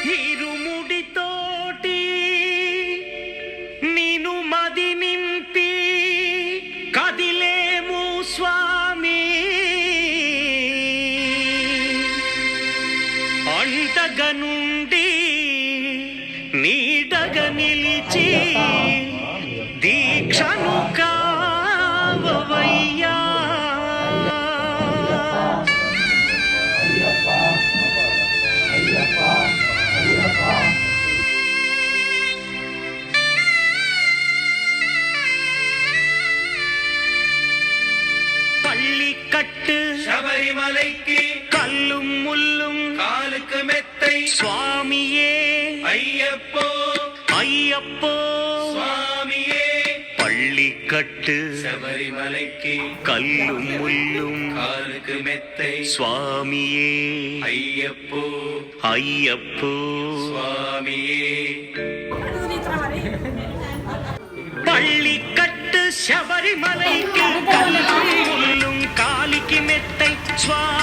ఇరుముడితోటి నిను మది నింపి కదిలేము స్వామి అంటగా నుండి నీడగా నిలిచి దీక్షను కావవయ్యా பள்ளிக்கட்டு சபரிமலைக்கு கல்லும் முள்ளும் காலுக்கு மெத்தை சுவாமியே ஐயப்போ ஐயப்போ சுவாமியே பள்ளிக்கட்டு சபரிமலைக்கு கல்லும் முள்ளும் காலுக்கு மெத்தை சுவாமியே ஐயப்போ ஐயப்போ சுவாமியே பள்ளிக்கட்டு சபரிமலைக்கு கல்லும் முள்ளும் காலிக்கு மெத்தை சுவாமி